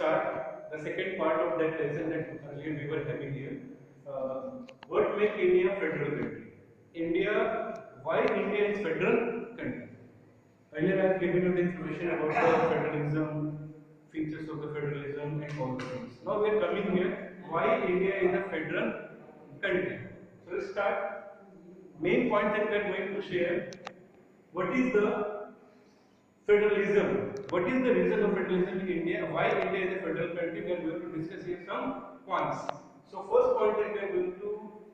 start the second part of that lesson that earlier we were having here. What make India a federal country? Why India is federal country? Earlier I have given you the information about the federalism, features of the federalism and all the things. Now we are coming here, why India is a federal country. So let's start. Main point that we are going to share, what is the federalism? What is the reason of federalism in India? Why India is a federal country? We are going to discuss here some points. So first point that we are going to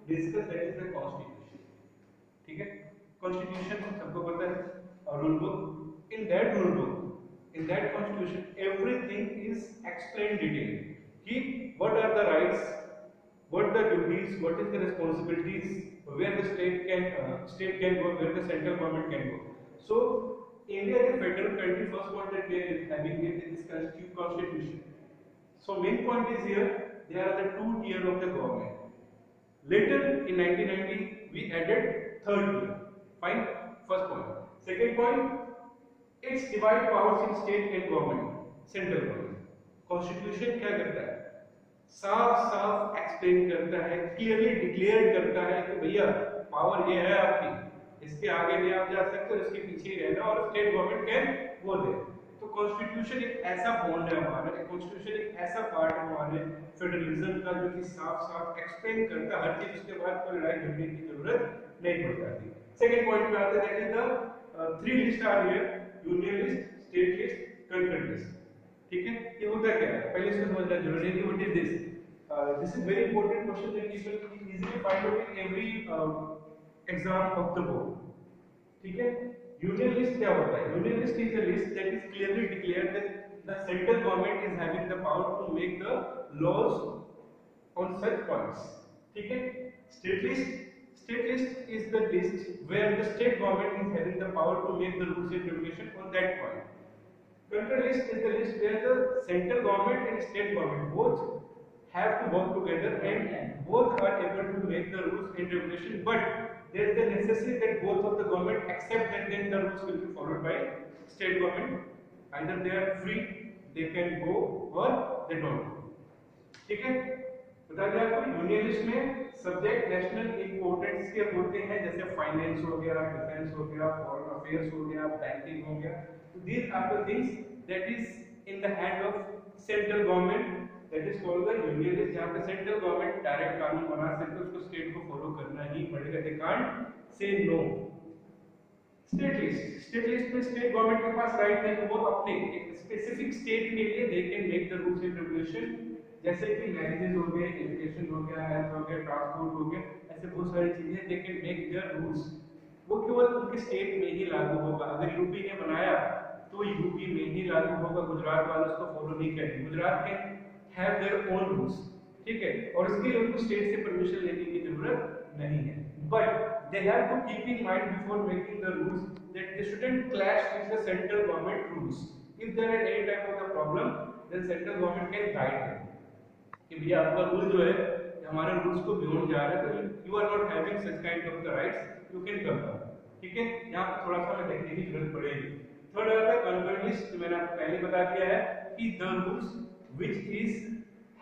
discuss, that is the constitution. ठीक है? Constitution सबको पता है, और rule book. In that rule book, in that constitution, everything is explained detailedly. कि what are the rights, what the duties, what is the responsibilities, where the state can go, where the central government can go. So India is a federal country. First point that we are having here is constitution. So main point is here, there are the two tier of the government. Later in 1990 we added third tier. Fine. First point. Second point, it's divide powers in state and government, central government. Constitution क्या करता है? साफ explain करता है, clearly declare करता है कि भैया पावर ये है आपकी, इसके आगे नहीं आप जा सकते, इसके पीछे ही रहना, और स्टेट गवर्नमेंट कैन वो दे. तो कॉन्स्टिट्यूशन एक ऐसा बॉन्ड है हमारा, कॉन्स्टिट्यूशन एक ऐसा पार्ट है हमारे फेडरलिज्म का जो कि साफ एक्सप्लेन करता है हर चीज. उसके बाद कोई लड़ाई झगड़े की जरूरत नहीं पड़ जाती. सेकेंड पॉइंट पे आते हैं, that is the three list are here, union list, state list, concurrent list. ठीक है, ये होता क्या है पहले इसको समझना जरूरी है कि what is this. This is very important question that people easily find out in every exam of the board. ठीक है, यूनियन लिस्ट क्या होता है? Union list is a list that is clearly declared that the central government is having the power to make the laws on such points. ठीक है, state list is the list where the state government is having the power to make the rules and regulation on that point. Concurrent list is the list where the central government and state government both have to work together and both are able to make the rules and regulation, but there is the necessity that both of the government accept that then the rules will be followed by state government. Either they are free, they can go, or they don't go. ठीक है, बता दिया आपको. Union list में subject national importance के होते हैं, जैसे फाइनेंस हो गया, डिफेंस हो गया, फॉरेन अफेयर्स हो गया, बैंकिंग हो गया. So these are the things that is in the hand of central government. That is called the union list, जहाँ पे सेंट्रल गवर्नमेंट डायरेक्ट कानून बना सकते हैं, उसको स्टेट को फॉलो करना ही पड़ेगा. They can't say no. State list में स्टेट गवर्नमेंट के पास राइट है कि वो अपने एक स्पेसिफिक स्टेट के लिए they can make the rules and regulation. जैसे कि मैरिजेस हो गए, एजुकेशन हो गया, हेल्थ हो गया, ट्रांसपोर्ट हो गया, ऐसे बहुत सारी चीजें they can make their rules. वो केवल उनके स्टेट में ही लागू होगा. अगर यूपी ने बनाया तो यूपी में ही लागू होगा, गुजरात वाले उसको फॉलो नहीं करेंगे. गुजरात के have their own rules. ठीक है, और इसके लिए उनको स्टेट से परमिशन लेने की जरूरत नहीं है. But they have to keep in mind before making the rules that they shouldn't clash with the central government rules. If there are any type of the problem, then central government can guide them. कि भैया आपका rule जो है हमारे rules को beyond जा रहा है, तो you are not having such kind of the rights, you can come down. ठीक है, यहाँ पर थोड़ा सा देखने की जरूरत पड़ेगी. थर्ड आता है कंकरेंट लिस्ट. मैंने आपको पहले बता दिया है कि the rules which is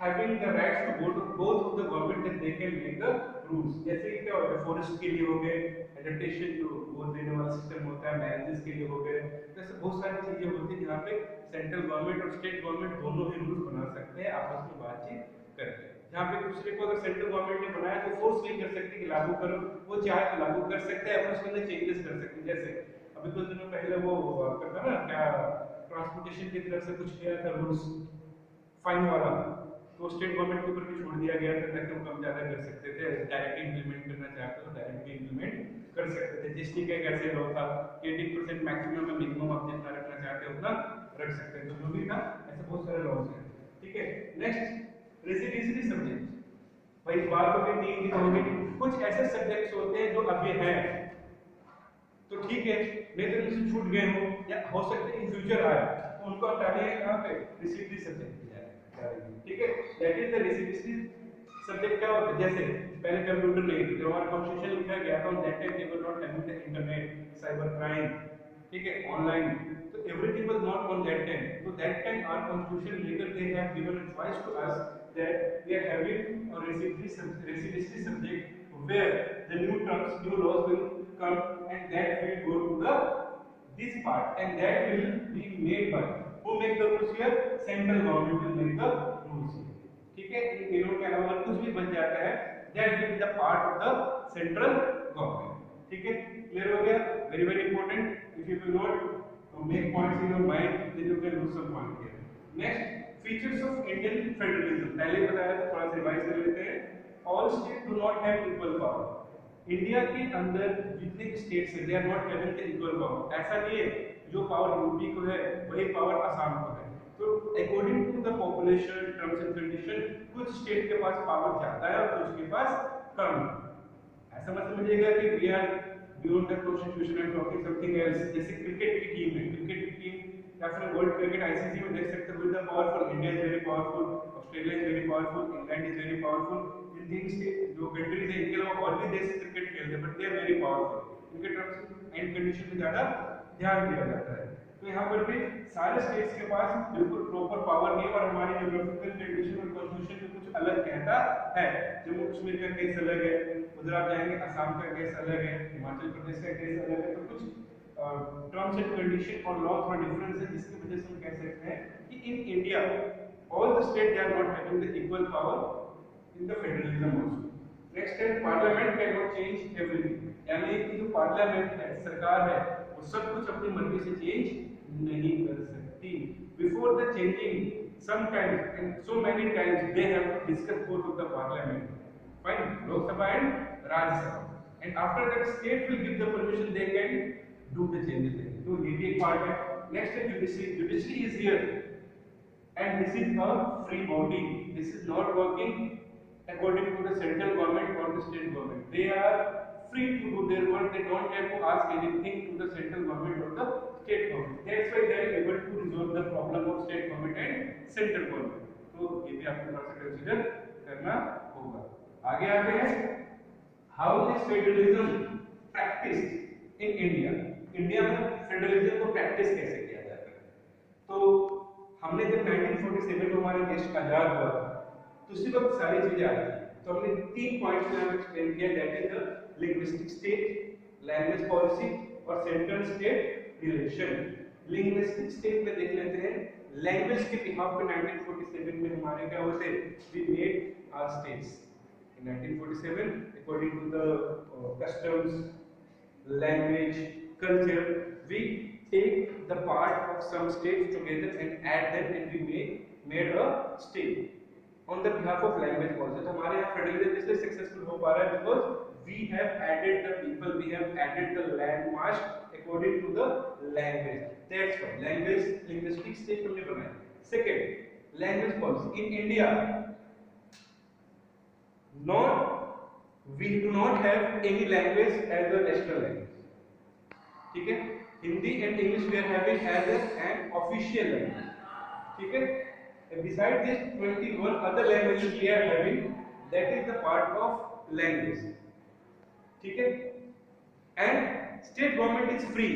having the rights to go to both of the government that they can make the rules. जैसे क्या होता है, फॉरेस्ट के लिए हो गए, एडप्टेशन जो वोट देने वाला सिस्टम होता है, मैरिजेस के लिए हो गए, जैसे बहुत सारी चीजें होती हैं जहाँ पे सेंट्रल गवर्नमेंट और स्टेट गवर्नमेंट दोनों ही रूल्स बना सकते हैं आपस में बातचीत करके. जहाँ पे दूसरे को अगर सेंट्रल गवर्नमेंट ने बनाया तो फोर्स नहीं कर सकते कि लागू करो, वो चाहे तो लागू कर सकते हैं, उसके अंदर चेंजेस कर सकते हैं. जैसे अभी कुछ दिनों पहले वो करता ना क्या, ट्रांसपोर्टेशन की तरफ से कुछ किया था रूल्स फाइन वाला, तो स्टेट गवर्नमेंट के ऊपर भी छोड़ दिया गया था ताकि वो कम ज्यादा कर सकते थे. डायरेक्ट इम्प्लीमेंट करना चाहते तो डायरेक्ट भी इम्प्लीमेंट कर सकते थे. जीएसटी का कैसे लॉ था, 18% मैक्सिमम में मिनिमम आप जितना रखना चाहते हो उतना रख सकते हैं. तो जो भी था ऐसे बहुत सारे लॉज हैं. ठीक है, नेक्स्ट रेसिडेंशियली सब्जेक्ट. भाई बात हो गई 3 दिन हो गई. कुछ ऐसे सब्जेक्ट्स होते हैं जो अभी हैं तो ठीक है, नहीं तो किसी छूट गए हो या हो सकते हैं इन फ्यूचर आए, तो उनको आप डालिए कहाँ पे, रेसिडेंशियली सब्जेक्ट. ठीक है, दैट इज द रेसिडेंशियली सब्जेक्ट. क्या होता है, जैसे पहले कंप्यूटर नहीं थी, जब हमारा कॉन्स्टिट्यूशन लिखा गया था that time they were not having the internet, cyber crime, ठीक है, ऑनलाइन, तो everything was not on that time. तो that time our constitution maker they have given a choice to us that we are having a reciprocity subject where the new terms, new laws will come and that will go to the this part and that will be made by who make the rules here? Central government will make the rules. ठीक है, इन तीनों के अलावा कुछ भी बन जाता है that will be the part of the central government. ठीक है, क्लियर हो गया? Very very important. If you will not make points in your mind, then you can lose some point here. Next, features of Indian federalism. पहले बताया था, थोड़ा सा revise कर लेते हैं. All state do not have equal power. India के अंदर जितने स्टेट्स हैं they are not having the equal power. ऐसा नहीं है जो पावर यूपी को है वही पावर आसाम को है. तो according to the population, terms and condition, कुछ स्टेट के पास पावर ज्यादा है और कुछ के पास कम है. ऐसा मत समझिएगा कि we are beyond the constitution and talking something else. जैसे क्रिकेट की टीम है, क्रिकेट की टीम या फिर वर्ल्ड क्रिकेट आईसीसी में देख सकते हो, the powerful India is very powerful, Australia is very powerful, England is very powerful. इन तीन स्टेट जो कंट्रीज है इनके अलावा और भी देश क्रिकेट खेलते हैं but they are very powerful. इनके टर्म्स एंड कंडीशन पे ज्यादा ध्यान दिया जाता है. तो यहाँ पर भी सारे स्टेट्स के पास बिल्कुल प्रॉपर पावर नहीं और हमारी ज्योग्राफिकल कंडीशन और कॉन्स्टिट्यूशन में कुछ अलग कहता है. जम्मू कश्मीर का केस अलग है, उधर आप जाएंगे असम का केस अलग है, हिमाचल प्रदेश का केस अलग है. तो कुछ टर्म्स एंड कंडीशन और लॉ थोड़ा डिफरेंस है जिसकी वजह से हम कह सकते हैं कि in India all the state they are not having the equal power in the federalism also. Next है parliament can not change everything. यानी कि जो पार्लियामेंट है, सरकार है, वो सब कुछ अपनी मर्जी से चेंज नहीं कर सकती. Before the changing sometimes and so many times they have to discuss both of the parliament, fine, Lok Sabha and Rajya Sabha, and after that state will give the permission they can do the changes. तो ये भी एक part है. Next है judiciary. Judiciary is here and this is a free body. This is not working according to the central government or the state government. They are free to do their work. They don't have to ask anything to the central government or the state government. That's why they are able to resolve the problem of state government and central government. तो ये भी आपको थोड़ा सा consider करना होगा. आगे आते हैं, how is federalism practiced in India? India में फेडरलिज्म को प्रैक्टिस कैसे किया जाता है? तो हमने जब 1947 में हमारा देश आजाद हुआ था तो उसी वक्त सारी चीजें आ रही थी. तो हमने 3 पॉइंट्स में एक्सप्लेन किया, that is the linguistic state, language policy और central state relation. Linguistic state में देख लेते हैं. लैंग्वेज के बिहाफ पे 1947 में हमारे क्या हुए थे? We made our states in 1947 according to the customs, language, culture. We take the part of some states together and add them and we made a state on the behalf of language policy. तो हमारे यहाँ federalism इसलिए successful हो पा रहा है because we have added the people, we have added the land mass according to the language. That's why language linguistic state हमने बनाया. Second, language policy in India. We do not have any language as a national language. ठीक है, Hindi and English we are having as an official language. ठीक है, beside this 21 other languages we are having, that is the part of language. ठीक है, and state government is free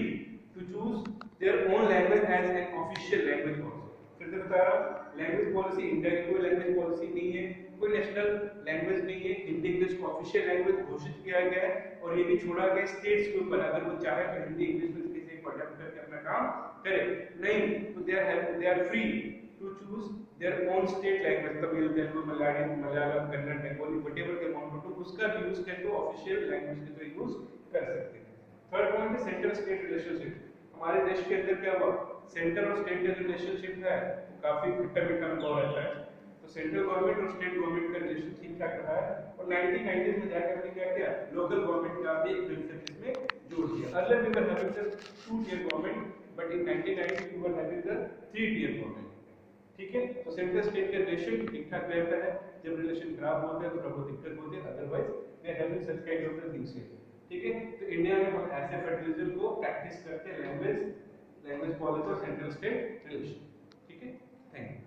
to choose their own language as an official language also. फिर से बता रहा हूं, language policy India की कोई language policy नहीं है, कोई नेशनल लैंग्वेज नहीं है. हिंदी इंग्लिश को ऑफिशियल लैंग्वेज घोषित किया गया है और ये भी छोड़ा गया स्टेट्स के ऊपर. अगर वो चाहे तो हिंदी इंग्लिश में किसी को अडॉप्ट करके अपना काम करे, नहीं तो they are free to choose their own state language. Tamil, Telugu, Malayalam, Kannada, Bengali, whatever they want to, उसका भी यूज करके ऑफिशियल लैंग्वेज के थ्रू यूज कर सकते हैं. थर्ड पॉइंट है सेंट्रल स्टेट रिलेशनशिप. हमारे देश के अंदर क्या हुआ, सेंटर और स्टेट का रिलेशनशिप है काफी खट्टा मीठा अनुभव रहता है. तो सेंट्रल गवर्नमेंट और स्टेट गवर्नमेंट का रिलेशन ठीक ठाक रहा है और 1990s में जाकर हमने क्या किया, लोकल गवर्नमेंट का भी एक कंसेप्ट इसमें जोड़ दिया. Earlier we were having the 2-tier government but in 1990 we were having the 3-tier government. ठीक है, तो सेंट्रल स्टेट का रिलेशन ठीक ठाक रहता है. जब रिलेशन खराब होता है तो थोड़ा बहुत दिक्कत होती है, otherwise we are having such kind of things. ठीक है, तो इंडिया में हम ऐसे फेडरलिज्म को प्रैक्टिस करते हैं, लैंग्वेज पॉलिसी और सेंट्रल स्टेट रिलेशन. ठीक है, थैंक यू.